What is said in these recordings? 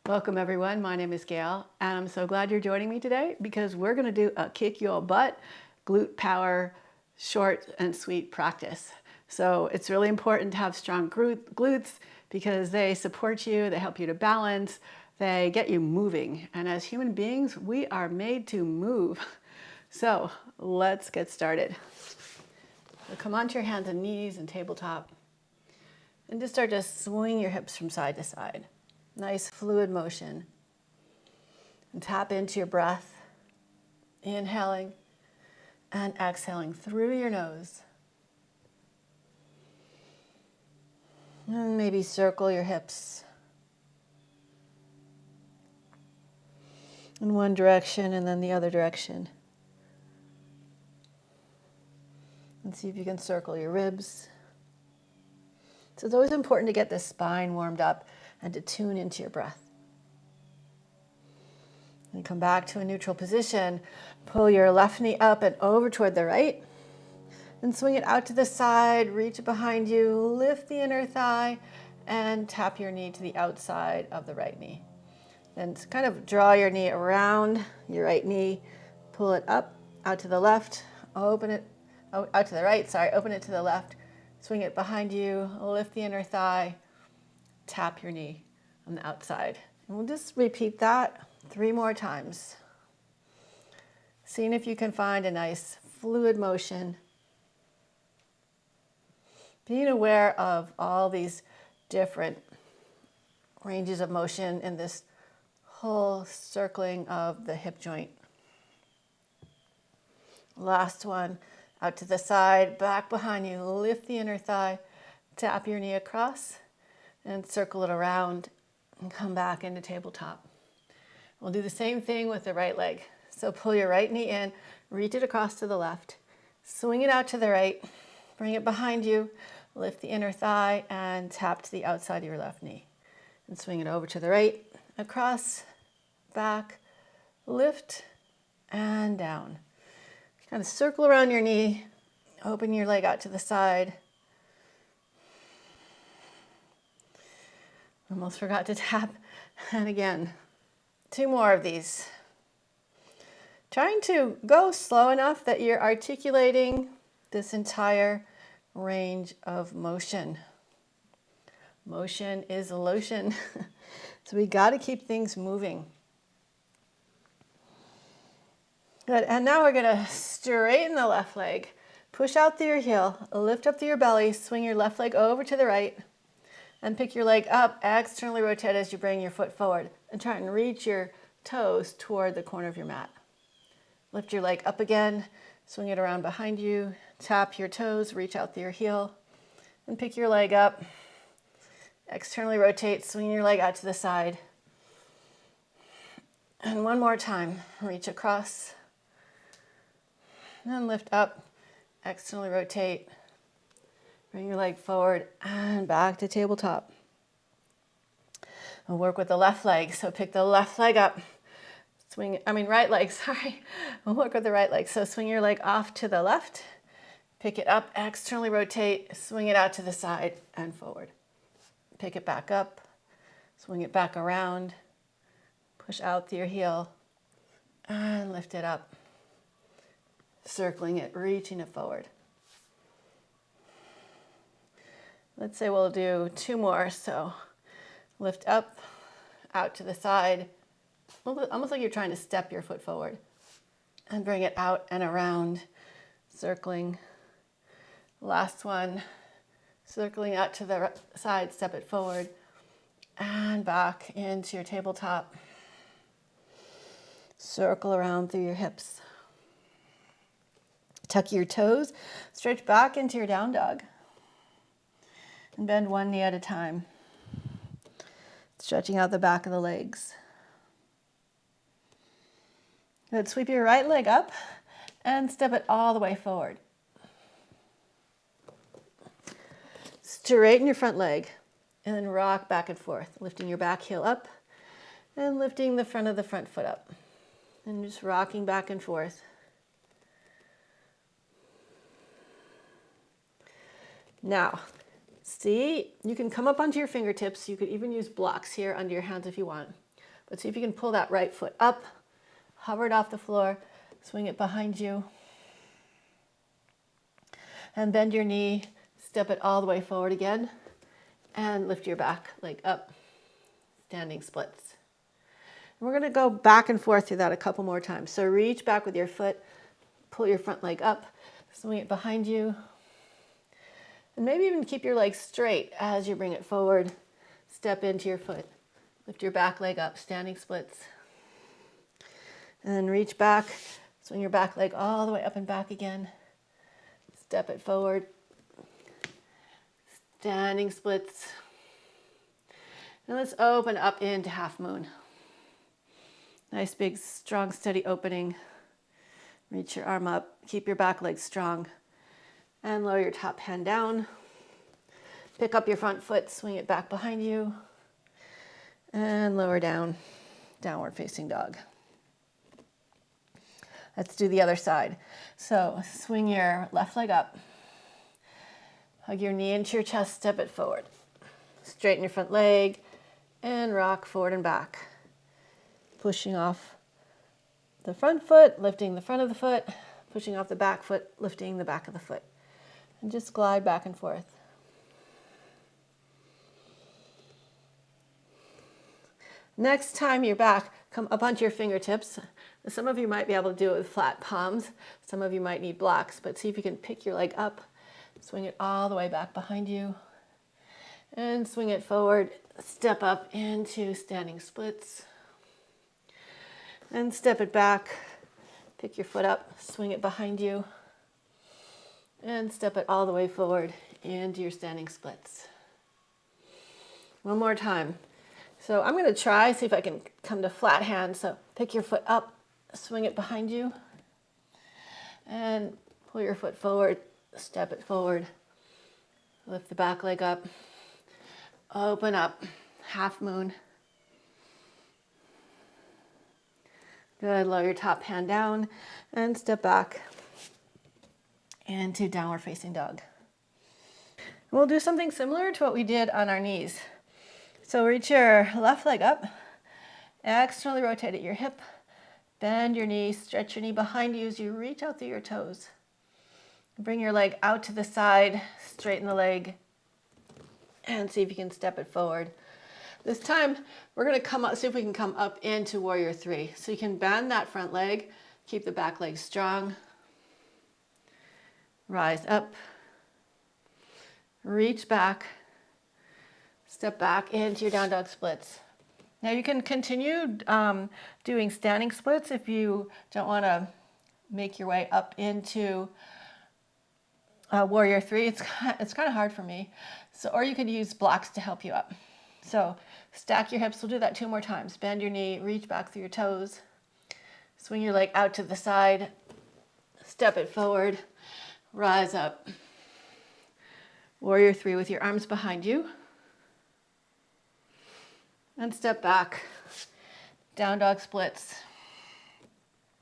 Welcome everyone, my name is Gayle and I'm so glad you're joining me today because we're going to do a kick your butt glute power short and sweet practice. So it's really important to have strong glutes because they support you, they help you to balance, they get you moving, and as human beings we are made to move. So let's get started. So come onto your hands and knees and tabletop and just start to swing your hips from side to side. Nice fluid motion. And tap into your breath, inhaling and exhaling through your nose. And maybe circle your hips in one direction and then the other direction. And see if you can circle your ribs. So it's always important to get the spine warmed up and to tune into your breath. And come back to a neutral position. Pull your left knee up and over toward the right. And swing it out to the side, reach it behind you, lift the inner thigh, and tap your knee to the outside of the right knee. Then kind of draw your knee around your right knee, pull it up, out to the left, open it, out to the right, sorry, open it to the left, swing it behind you, lift the inner thigh, tap your knee on the outside. And we'll just repeat that 3 more times. Seeing if you can find a nice fluid motion. Being aware of all these different ranges of motion in this whole circling of the hip joint. Last one, out to the side, back behind you, lift the inner thigh, tap your knee across, and circle it around, and come back into tabletop. We'll do the same thing with the right leg. So pull your right knee in, reach it across to the left, swing it out to the right, bring it behind you, lift the inner thigh, and tap to the outside of your left knee. And swing it over to the right, across, back, lift, and down. Kind of circle around your knee, open your leg out to the side. Almost forgot to tap. And again, 2 more of these. Trying to go slow enough that you're articulating this entire range of motion. Motion is lotion. So we got to keep things moving. Good, and now we're going to straighten the left leg. Push out through your heel, lift up through your belly, swing your left leg over to the right, and pick your leg up, externally rotate as you bring your foot forward, and try and reach your toes toward the corner of your mat. Lift your leg up again, swing it around behind you, tap your toes, reach out through your heel, and pick your leg up, externally rotate, swing your leg out to the side. And one more time, reach across, and lift up, externally rotate, bring your leg forward, and back to tabletop. And work with the left leg, so pick the left leg up, right leg, sorry. We'll work with the right leg, so swing your leg off to the left, pick it up, externally rotate, swing it out to the side and forward. Pick it back up, swing it back around, push out through your heel, and lift it up. Circling it, reaching it forward. Let's say we'll do 2 more, so lift up, out to the side, almost like you're trying to step your foot forward, and bring it out and around, circling. Last one, circling out to the side, step it forward, and back into your tabletop. Circle around through your hips. Tuck your toes, stretch back into your down dog, and bend one knee at a time, stretching out the back of the legs. Good, sweep your right leg up and step it all the way forward. Straighten your front leg and then rock back and forth, lifting your back heel up and lifting the front of the front foot up. And just rocking back and forth. Now, see, you can come up onto your fingertips. You could even use blocks here under your hands if you want. But see if you can pull that right foot up, hover it off the floor, swing it behind you, and bend your knee, step it all the way forward again, and lift your back leg up, standing splits. And we're going to go back and forth through that a couple more times. So reach back with your foot, pull your front leg up, swing it behind you, and maybe even keep your leg straight as you bring it forward. Step into your foot, lift your back leg up, standing splits, and then reach back, swing your back leg all the way up and back again, step it forward, standing splits, and let's open up into half moon. Nice big strong steady opening. Reach your arm up, keep your back leg strong, and lower your top hand down. Pick up your front foot, swing it back behind you, and lower down, downward facing dog. Let's do the other side. So swing your left leg up, hug your knee into your chest, step it forward. Straighten your front leg, and rock forward and back. Pushing off the front foot, lifting the front of the foot, pushing off the back foot, lifting the back of the foot. And just glide back and forth. Next time you're back, come up onto your fingertips. Some of you might be able to do it with flat palms. Some of you might need blocks, but see if you can pick your leg up, swing it all the way back behind you, and swing it forward. Step up into standing splits, and step it back. Pick your foot up, swing it behind you, and step it all the way forward into your standing splits. One more time. So I'm going to try, see if I can come to flat hand. So pick your foot up, swing it behind you, and pull your foot forward, step it forward, lift the back leg up, open up, half moon. Good, lower your top hand down, and step back into downward facing dog. We'll do something similar to what we did on our knees. So reach your left leg up, externally rotate at your hip, bend your knee, stretch your knee behind you as you reach out through your toes. Bring your leg out to the side, straighten the leg, and see if you can step it forward. This time, we're going to come up, see if we can come up into Warrior Three. So you can bend that front leg, keep the back leg strong, rise up, reach back, step back into your down dog splits. Now you can continue doing standing splits if you don't want to make your way up into Warrior Three. It's kind of hard for me. So, or you could use blocks to help you up. So stack your hips. We'll do that 2 more times. Bend your knee, reach back through your toes, swing your leg out to the side, step it forward, rise up. Warrior Three with your arms behind you. And step back, down dog splits.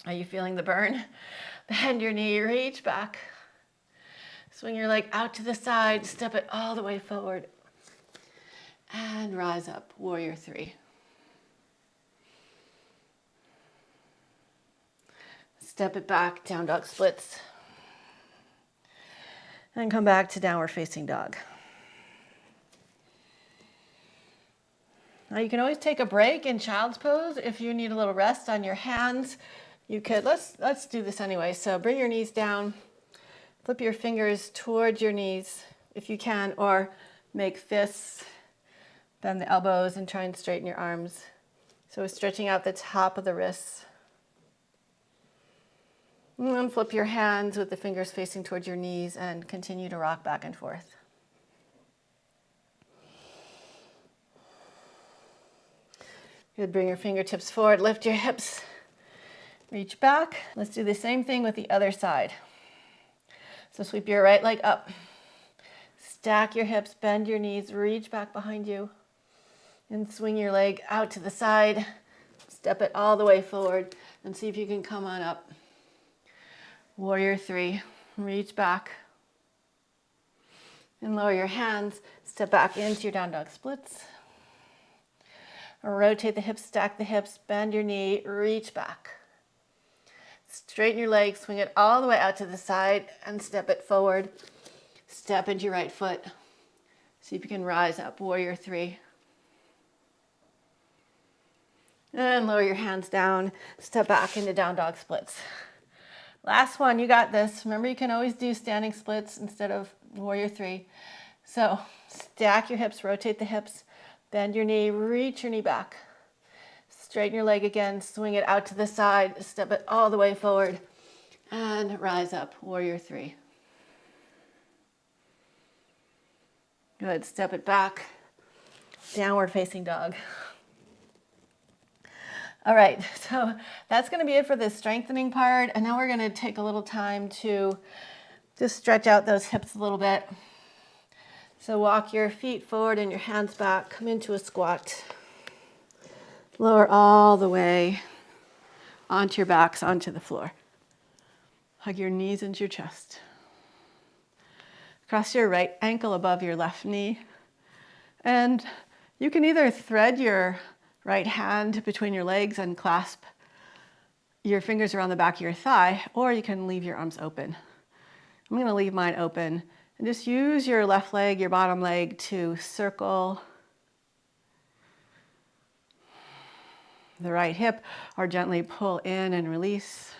Are you feeling the burn? Bend your knee, reach back. Swing your leg out to the side, step it all the way forward. And rise up, Warrior Three. Step it back, down dog splits. And come back to downward facing dog. Now you can always take a break in child's pose if you need a little rest on your hands. You could, let's do this anyway. So bring your knees down, flip your fingers towards your knees if you can, or make fists, bend the elbows and try and straighten your arms. So stretching out the top of the wrists. And then flip your hands with the fingers facing towards your knees and continue to rock back and forth. Good, bring your fingertips forward, lift your hips, reach back. Let's do the same thing with the other side. So sweep your right leg up, stack your hips, bend your knees, reach back behind you, and swing your leg out to the side, step it all the way forward, and see if you can come on up. Warrior Three, reach back, and lower your hands, step back into your down dog splits. Rotate the hips, stack the hips, bend your knee, reach back. Straighten your leg, swing it all the way out to the side and step it forward. Step into your right foot. See if you can rise up, warrior three. And lower your hands down, step back into down dog splits. Last one, you got this. Remember, you can always do standing splits instead of warrior three. So stack your hips, rotate the hips, bend your knee, reach your knee back. Straighten your leg again, swing it out to the side, step it all the way forward, and rise up, warrior three. Good, step it back, downward facing dog. All right, so that's gonna be it for the strengthening part, and now we're gonna take a little time to just stretch out those hips a little bit. So walk your feet forward and your hands back, come into a squat. Lower all the way onto your backs, onto the floor. Hug your knees into your chest. Cross your right ankle above your left knee. And you can either thread your right hand between your legs and clasp your fingers around the back of your thigh, or you can leave your arms open. I'm going to leave mine open and just use your left leg, your bottom leg, to circle the right hip or gently pull in and release.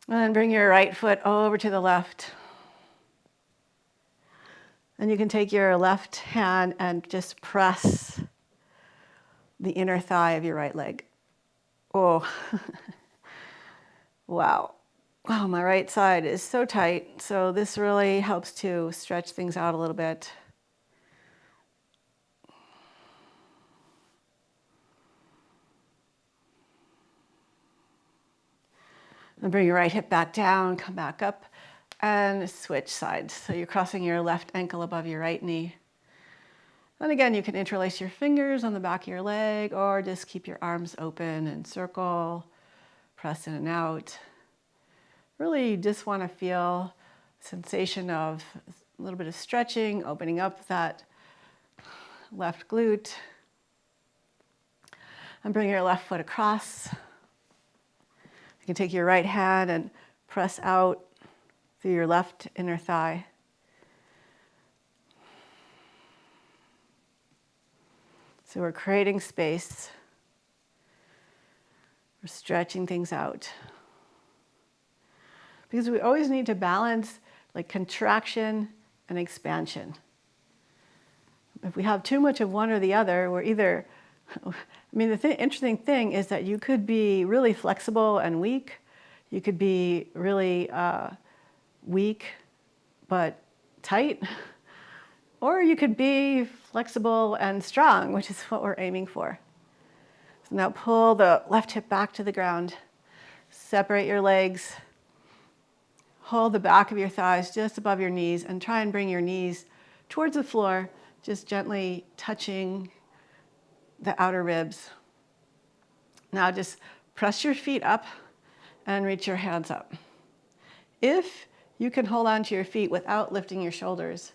And then bring your right foot over to the left. And you can take your left hand and just press the inner thigh of your right leg. Oh, wow. Oh, my right side is so tight. So this really helps to stretch things out a little bit. And bring your right hip back down, come back up, and switch sides. So you're crossing your left ankle above your right knee. And again, you can interlace your fingers on the back of your leg, or just keep your arms open and circle, press in and out. Really just want to feel sensation of a little bit of stretching, opening up that left glute. And bring your left foot across. You can take your right hand and press out through your left inner thigh. So we're creating space. We're stretching things out. Because we always need to balance like contraction and expansion. If we have too much of one or the other, we're either, the interesting thing is that you could be really flexible and weak. You could be really weak but tight. Or you could be flexible and strong, which is what we're aiming for. So now pull the left hip back to the ground. Separate your legs. Hold the back of your thighs just above your knees and try and bring your knees towards the floor, just gently touching the outer ribs. Now just press your feet up and reach your hands up. If you can hold on to your feet without lifting your shoulders,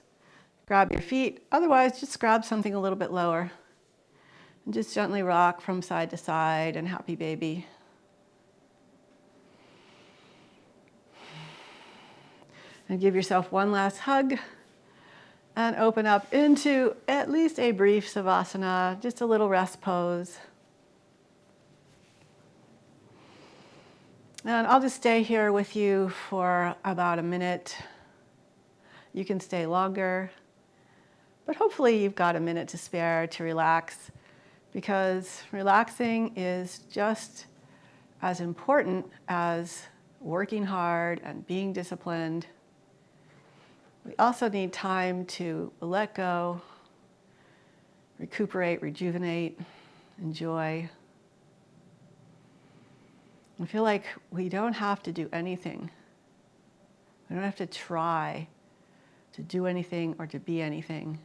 grab your feet. Otherwise, just grab something a little bit lower. And just gently rock from side to side and happy baby. And give yourself one last hug. And open up into at least a brief savasana, just a little rest pose. And I'll just stay here with you for about a minute. You can stay longer, but hopefully you've got a minute to spare to relax, because relaxing is just as important as working hard and being disciplined. We also need time to let go, recuperate, rejuvenate, enjoy. I feel like we don't have to do anything. We don't have to try to do anything or to be anything.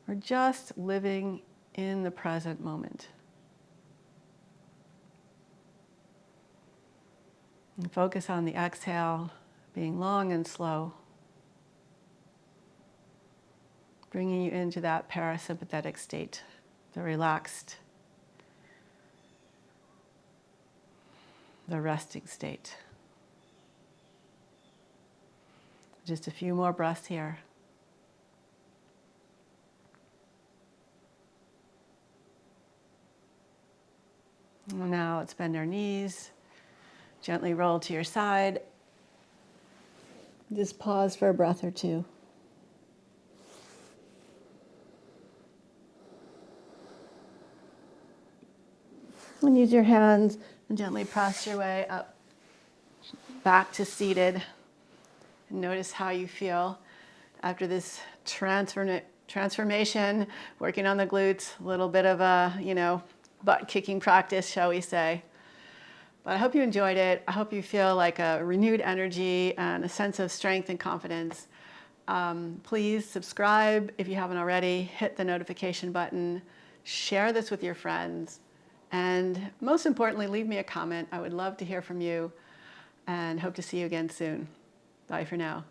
We're just living in the present moment. And focus on the exhale being long and slow. bringing you into that parasympathetic state, the relaxed, the resting state. Just a few more breaths here. Now let's bend our knees, gently roll to your side. Just pause for a breath or two. And use your hands and gently press your way up, back to seated. And notice how you feel after this transformation, working on the glutes, a little bit of a, butt kicking practice, shall we say. But I hope you enjoyed it. I hope you feel like a renewed energy and a sense of strength and confidence. Please subscribe if you haven't already. Hit the notification button. Share this with your friends. And most importantly, leave me a comment. I would love to hear from you and hope to see you again soon. Bye for now.